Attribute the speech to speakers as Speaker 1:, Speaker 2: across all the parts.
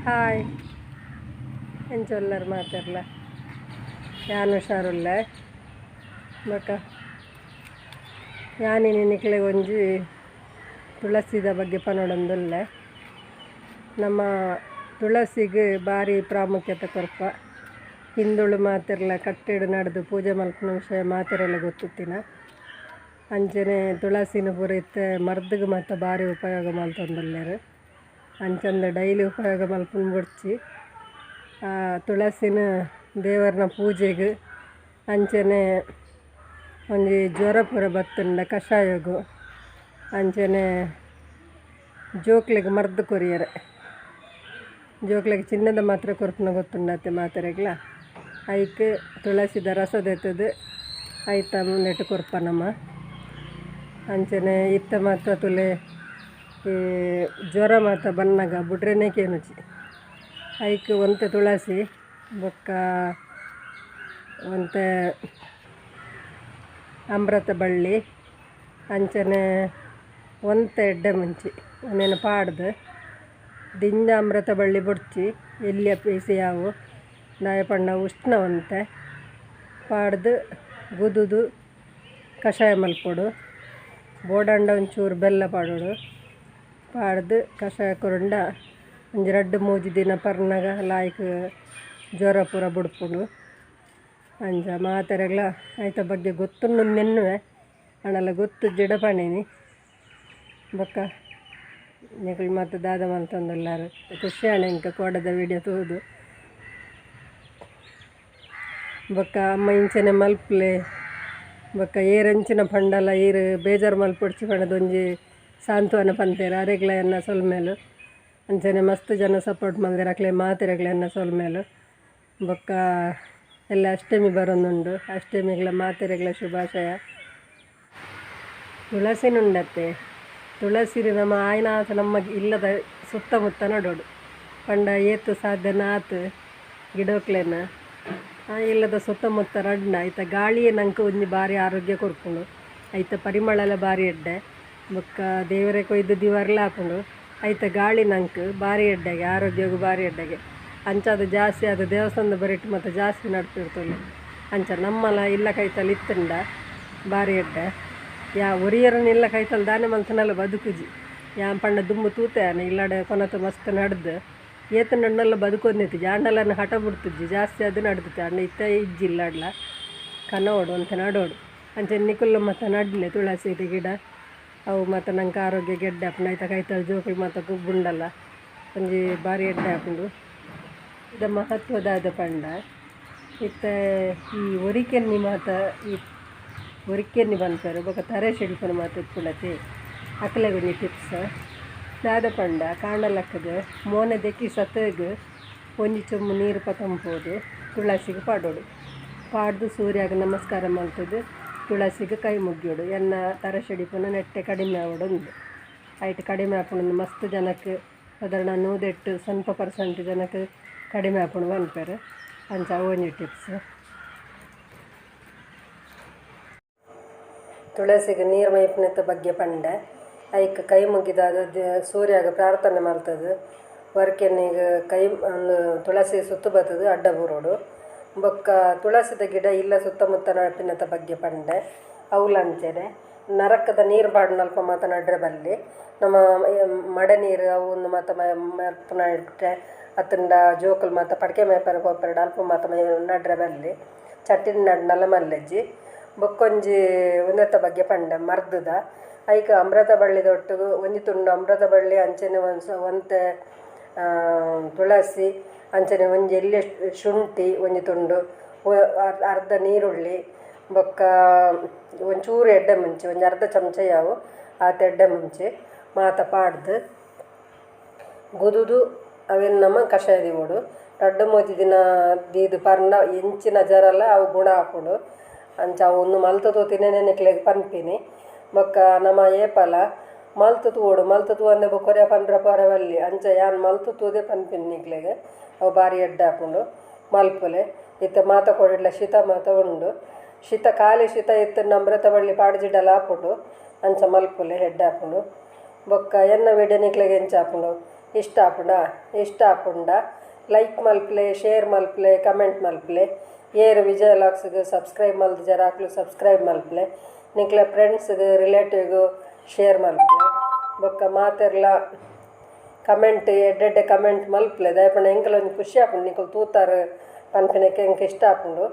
Speaker 1: Hi ಎಂಚೊಲ್ಲರು ಮಾತಾಡಲ ಯಾನು ಹುಷಾರುಲ್ಲ ಬೊಕ ಯಾನಿನಿ ನಿಕ್ಲೆ ಒಂಜಿ ತುಳಸಿದ ಬಗ್ಗೆ ಪನೊಡೊಂದುಲ್ಲ. ನಮ್ಮ ತುಳಸಿಗೆ ಭಾರಿ ಪ್ರಾಮುಖ್ಯತೆ ಕೊರಪ ಹಿಂದುಳು ಮಾತಿರಲ ಕಟ್ಟೆಡು ನಡೆದು ಪೂಜೆ ಮಲ್ಪನ ವಿಷಯ ಮಾತಿರಲ್ಲ ಗೊತ್ತಿತ್ತಿನ ಅಂಚನೆ ತುಳಸಿನ ಪೂರ ಇತ್ತೆ ಮರ್ದಿಗೆ ಮಾತ್ರ ಭಾರಿ ಉಪಯೋಗ ಮಲ್ತೊಂದುಲ್ಲೆರ್. ಅಂಚಂದ ಡೈಲಿ ಉಪಯೋಗ ಮಲ್ಪನ ಬಿಡ್ಚಿ ತುಳಸಿನ ದೇವರನ ಪೂಜೆಗೆ ಅಂಚನೆ ಒಂಜಿ ಜ್ವರ ಪೂರ ಬತ್ತುಂಡ ಕಷಾಯಗು ಅಂಚನೆ ಜೋಕ್ಲೆಗ್ ಮರ್ದು ಕೊರಿಯರೆ ಜೋಕ್ಲೆಗ್ ಚಿನ್ನದ ಮಾತ್ರೆ ಕೊರ್ಪುನ ಗೊತ್ತುಂಡತ್ತೆ ಮಾತ್ರೆಗ್ಲ ಐಕ್ ತುಳಸಿದ ರಸದೆತ್ತದು ಐತ ನೆಟ್ಟು ಕೊರ್ಪನಮ್ಮ. ಅಂಚನೆ ಇತ್ತ ಮಾತ್ರ ತುಲೆ ಈ ಜ್ವರ ಮಾತ್ರ ಬನ್ನಗ ಬುಡ್ರೆನೇ ಕೇನುಚಿ ಐಕ್ ಒಂತೆ ತುಳಸಿ ಬೊಕ್ಕ ಒಂತೆ ಅಮೃತ ಬಳ್ಳಿ ಅಂಚನೆ ಒಂತೆ ಎಡ್ಡೆ ಮುಂಚಿ ಅವನೇನು ಪಾಡ್ದು ದಿಂಜ ಅಮೃತ ಬಳ್ಳಿ ಬುಡ್ಚಿ ಎಲ್ಲಿಯ ಪೀಸಿ ಯಾವು ದಾಯ ಪಂಡ ಉಷ್ಣ ಒಂತೆ ಪಾಡ್ದು ಗುದುದು ಕಷಾಯ ಮಲ್ಪೊಡು ಬೋಡಂಡ ಒಂಚೂರು ಬೆಲ್ಲ ಪಾಡೋಡು ಪಾಡ್ದು ಕಷಾಯ ಕೊರಂಡ ಒಂಜಿ 2-3 ದಿನ ಪರ್ನಗ ಲಾಯ್ಕ್ ಜ್ವರ ಪೂರ ಬುಡ್ಪುಂಡು. ಅಂಚ ಮಾತೆರೆಗ್ಲ ಐತ ಬಗ್ಗೆ ಗೊತ್ತುಂಡು ನೆನ್ನುವೆ ಅಣ್ಣಲ್ಲ ಗೊತ್ತು ಜಿಡ ಪಣೇನಿ ಬೊಕ್ಕ ನಿಕುಲು ಮತ್ತು ದಾದ ಮಲ್ತೊಂದುಲ್ಲಾರು ಖುಷಿ ಆಣೆ ಇಂಕ ಕೋಡದ ವೀಡಿಯೋ ತೂದು ಬೊಕ್ಕ ಅಮ್ಮ ಇಂಚನೆ ಮಲ್ಪಲೆ ಬೊಕ್ಕ ಏರಂಚಿನ ಪಂಡಲ ಏರು ಬೇಜಾರು ಮಲ್ಪೊಡ್ಚಿ ಪಂಡದೊಂಜಿ ಸಾಂತ್ವನ ಪಂತೇರು ಅರೆಗ್ಲ ಎನ್ನ ಸೊಲ್ಮೇಲು ಅಂಚನೆ ಮಸ್ತ್ ಜನ ಸಪೋರ್ಟ್ ಮಾಡಿದ್ರೆ ಅಕ್ಲೆ ಮಾತೆರೆಗ್ಲ ಎನ್ನ ಸೊಲ್ಮೇಲು ಬೊಕ್ಕ ಎಲ್ಲ ಅಷ್ಟಮಿ ಬರೋಂದುಂಡು ಅಷ್ಟಮಿಗ್ಲ ಮಾತೆರೆಗ್ಲ ಶುಭಾಶಯ. ತುಳಸಿನುಂಡತ್ತೆ ತುಳಸಿರಿ ನಮ್ಮ ಆಯ್ನಾತ ನಮ್ಮ ಇಲ್ಲದ ಸುತ್ತಮುತ್ತ ನಡೋಡು ಪಂಡ ಏತು ಸಾಧ್ಯನ ಆತು ಗಿಡೋಕ್ಲೆನ ಇಲ್ಲದ ಸುತ್ತಮುತ್ತ ರಡ್ಡ ಐತ ಗಾಳಿಯೇ ನಂಗೆ ಒಂಜಿ ಭಾರಿ ಆರೋಗ್ಯ ಕೊರ್ಪುಂಡು ಐತ ಪರಿಮಳ ಭಾರಿ ಎಡ್ಡೆ ಬೊಕ್ಕ ದೇವರೇ ಕೊಯ್ದು ದಿವರ್ಲ ಹಾಕೊಂಡು ಐತ ಗಾಳಿ ನಂಗೆ ಭಾರಿ ಎಡ್ಡೆಗೆ ಆರೋಗ್ಯಗೂ ಭಾರಿ ಎಡ್ಡೆಗೆ ಅಂಚ ಅದು ಜಾಸ್ತಿ ಅದು ದೇವಸ್ಥಾನದ ಬರಿಟ್ಟು ಮತ್ತು ಜಾಸ್ತಿ ನಡ್ತಿರ್ತದೆ ಅಂಚ ನಮ್ಮಲ ಇಲ್ಲ ಕೈತಲ್ಲಿ ಇತ್ತಂಡ ಭಾರಿ ಎಡ್ಡೆ ಯಾ ಒರಿಯರನ್ನ ಇಲ್ಲ ಕೈತಲ್ಲಿ ದಾನೆ ಮಲ್ತನಲ್ಲ ಬದುಕುಜಿ ಯಾ ಪಂಡ ದುಂಬು ತೂತೆಯಾನ ಇಲ್ಲಡೆ ಕೊನತ ಮಸ್ತ್ ನಡ್ದು ಏತ ನಣ್ಣೆಲ್ಲ ಬದುಕೊಂದಿತ್ತು ಜಾಂಡಲನ್ನು ಹಠ ಬಿಡ್ತಿದ್ಜಿ ಜಾಸ್ತಿ ಅದು ನಡ್ದಿತ್ತು ಅಣ್ಣ ಇತ್ತ ಇಜ್ಜಿಲ್ಲಾಡ್ಲ ಕನ್ನೋಡು ಅಂತ ನಡೋಡು ಅಂಚೆ ನಿಕುಲ್ಲ ಮತ್ತು ನಡ್ಲೆ ತುಳಸಿ ಗಿಡ ಅವು ಮತ್ತು ನಂಗೆ ಆರೋಗ್ಯ ಗೆಡ್ಡೆ ಹಾಕೊಂಡು ಆಯ್ತಾ ಕೈತಲ್ಲಿ ಜೋಕುಲು ಮತ್ತು ಗುಬ್ಬುಂಡಲ್ಲ ಒಂಜಿ ಭಾರಿ ಎಡ್ಡೆ ಹಾಕೊಂಡು ಇದು ಮಹತ್ವದಾದ ಪಂಡ ಇತ್ತ ಈ ಒರಿಕೆನ್ನಿ ಮಾತ ಈ ಒರಿಕೆನ್ನಿ ಬಂದ್ತಾರೆ ಬೊಕ್ಕ ತರೆ ಶಿಲ್ಪನ ಮಾತು ಕುಳತಿ ಅಕ್ಲೆಗೊಂದು ಟಿಪ್ಸ್ ದಾದ ಪಂಡ ಕಾಂಡಲಕ್ಕದು ಮೋನೆ ದೆಕ್ಕಿ ಸತ್ತಗ ಒಂಜಿ ಚೊಂಬು ನೀರು ಪತಂಪೋದು ತುಳಸಿಗೆ ಪಾಡೋಡು ಪಾಡ್ದು ಸೂರ್ಯಾಗ ನಮಸ್ಕಾರ ಮಾಡ್ತದೆ ತುಳಸಿಗೆ ಕೈ ಮುಗ್ಯೋಡು ಎನ್ನ ತರಶೆಡಿಪುನ ನೆಟ್ಟೆ ಕಡಿಮೆ ಆವೋಡು ಉಂಡು ಆಯ್ತು ಕಡಿಮೆ ಹಾಕೊಂಡು ಮಸ್ತ್ ಜನಕ್ಕೆ ಸಾಧಾರಣ 108 ಸ್ವಲ್ಪ % ಜನಕ್ಕೆ ಕಡಿಮೆ ಹಾಕೊಂಡು ಬಂದ್ಪೇರು ಅಂಚ ಒಂಜಿ ಟಿಪ್ಸ್. ತುಳಸಿಗೆ ನೀರು ಮೈಪುನತ್ತ ಬಗ್ಗೆ ಪಂಡ ಐಕ್ ಕೈ ಮುಗಿದಾದ ಸೂರ್ಯಾಗ ಪ್ರಾರ್ಥನೆ ಮಾಡ್ತದೆ ವರ್ಕೆನ್ನಿಗೆ ಕೈ ಒಂದು ತುಳಸಿ ಸುತ್ತು ಬರ್ತದೆ ಅಡ್ಡ ಬೂರೋಡು ಬೊಕ್ಕ ತುಳಸಿದ ಗಿಡ ಇಲ್ಲ ಸುತ್ತಮುತ್ತ ನಡ್ಪಿನತ್ತ ಬಗ್ಗೆ ಪಂಡೆ ಅವಲಂಚನೆ ನರಕದ ನೀರು ಬಾಡ್ನಲ್ಪ ಮಾತನಾಡ್ರೆ ಬಲ್ಲಿ ನಮ್ಮ ಮಡೆ ನೀರು ಅವು ಒಂದು ಮಾತ ಮಲ್ಪನ ಇಟ್ಟರೆ ಅತ್ತಂಡ ಜೋಕುಲು ಮಾತ ಪಡ್ಕೆ ಮೇಪರ ಪೋಪೆರಡು ಅಲ್ಪ ಮಾತ ನಡ್ರೆ ಬಲ್ಲಿ ಚಟ್ಟಿನ ನಡ್ನಲ್ಲ ಮಲ್ಲೆಜ್ಜಿ ಬೊಕ್ಕೊಂಜಿ ಉನ್ನತ ಬಗ್ಗೆ ಪಂಡ ಮರ್ದದ ಐಕ ಅಮೃತ ಬಳ್ಳಿದೊಟ್ಟಿಗೆ ಒಂಜಿ ತುಂಡು ಅಮೃತ ಬಳ್ಳಿ ಅಂಚನೆ ಒಂತೆ ತುಳಸಿ ಅಂಚನೆ ಒಂಜಿ ಎಲ್ಲಿ ಶುಂಠಿ ಒಂಜಿ ತುಂಡು ಅರ್ಧ ನೀರುಳ್ಳಿ ಬೊಕ್ಕ ಒಂಚೂರು ಎಡ್ಡೆ ಮುಂಚಿ ಒಂಜಿ ಅರ್ಧ ಚಮಚ ಯಾವು ಆತ ಎಡ್ಡೆ ಮುಂಚಿ ಮಾತ ಪಾಡ್ದು ಗುದುದು ಅವೇನು ನಮ್ಮ ಕಷಾಯ ದಿವೋಡು 2-3 ದಿನ ದೀದು ಪರ್ನ ಎಂಚಿನ ಜರಲ್ಲ ಅವು ಗುಣ ಹಾಕೋಡು ಅಂಚ ಅವು ಮಲ್ತದು ತಿನ್ನೆನೆಕ್ಲೆಗೆ ಪನ್ಪಿನಿ ಬೊಕ್ಕ ನಮ್ಮ ಏಪಲ ಮಲ್ತು ಅಂದೆ ಬೊಕ್ಕೊರೆ ಪಂಡ್ರ ಪರವಲ್ಲಿ ಅಂಚ ಯಾನ್ ಮಲ್ತು ತೂದೆ ಪನ್ಪಿನಿ ನಿಕ್ಲೆಗೆ ಅವು ಭಾರಿ ಎಡ್ಡೆ ಹಾಕೊಂಡು ಮಲ್ಪಲೆ ಇತ್ತ ಮಾತ ಕೊಡಿಡ್ಲ ಶೀತ ಮಾತ ಉಂಡು ಶೀತ ಖಾಲಿ ಶೀತ ಇತ್ತು ಅಮೃತ ಬಳ್ಳಿ ಪಾಡ್ಜಿಡಲ ಹಾಕೊಂಡು ಅಂಚ ಮಲ್ಪಲೆ ಎಡ್ಡೆ ಹಾಕೊಂಡು ಬೊಕ್ಕ ಎನ್ನ ವಿಡಿಯೋ ನಿಕ್ಲೆಗೆ ಎಂಚ ಹಾಕೊಂಡು ಇಷ್ಟ ಆಪುಂಡ ಲೈಕ್ ಮಲ್ಪಲೆ ಶೇರ್ ಮಲ್ಪಲೆ ಕಮೆಂಟ್ ಮಲ್ಪಲೆ ಏರು ವಿಜಯ ಲಾಗ್ಸ್ಗೆ ಸಬ್ಸ್ಕ್ರೈಬ್ ಮಲ್ದು ಜರಾಕ್ಲು ಸಬ್ಸ್ಕ್ರೈಬ್ ಮಲ್ಪಲೆ ನಿಕ್ಲ ಫ್ರೆಂಡ್ಸ್ಗೆ ರಿಲೇಟಿವ್ಗೂ ಶೇರ್ ಮಲ್ಪಲೆ ಬೊಕ್ಕ ಮಾತೆರ್ಲ ಕಮೆಂಟ್ ಎಡ್ಡೆಡ್ಡೆ ಕಮೆಂಟ್ ಮಲ್ಪಲೆ ದಯಪಂಡ ಎಂಕಲ್ ಒಂದು ಖುಷಿ ಆಪುಂಡು ನಿಕುಲು ತೂತಾರು ಪನ್ಪನಕ್ಕೆ ಎಂಕ್ ಇಷ್ಟ ಆಪುಂಡು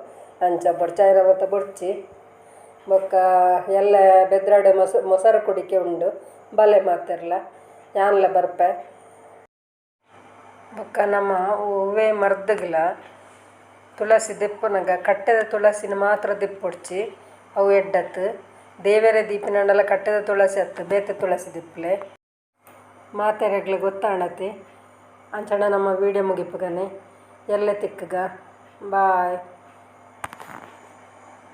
Speaker 1: ಅಂಚ ಬೊಡ್ಚಾಯಿನ ಮತ್ತು ಬೊಡ್ಚಿ ಬೊಕ್ಕ ಎಲ್ಲ ಬೆದ್ರಾಡೆ ಮೊಸರು ಕುಡಿಕೆ ಉಂಡು ಬಲೆ ಮಾತೆರ್ಲ ಯಾನ್ಲ ಬರ್ಪೆ ಬೊಕ್ಕ ನಮ್ಮ ಹೂವೆ ಮರ್ದಗ್ಲ ತುಳಸಿ ದಿಪ್ಪುನಗ ಕಟ್ಟೆದ ತುಳಸಿನ ಮಾತ್ರ ದಿಪ್ಪೊಡ್ಚಿ ಅವು ಎಡ್ಡತ್ತು ದೇವರೇ ದೀಪಿನಂಡಲ ಕಟ್ಟೆದ ತುಳಸಿ ಹತ್ತು ಬೇತೆ ತುಳಸಿ ದಿಪ್ಪಲೆ ಮಾತೆರೆಗ್ಲು ಗೊತ್ತಾಣತಿ ಅಂಚಣ ನಮ್ಮ ವೀಡಿಯೋ ಮುಗಿಪುಗನೆ ಎಲ್ಲ ತಿಕ್ಕಗ ಬಾಯ್.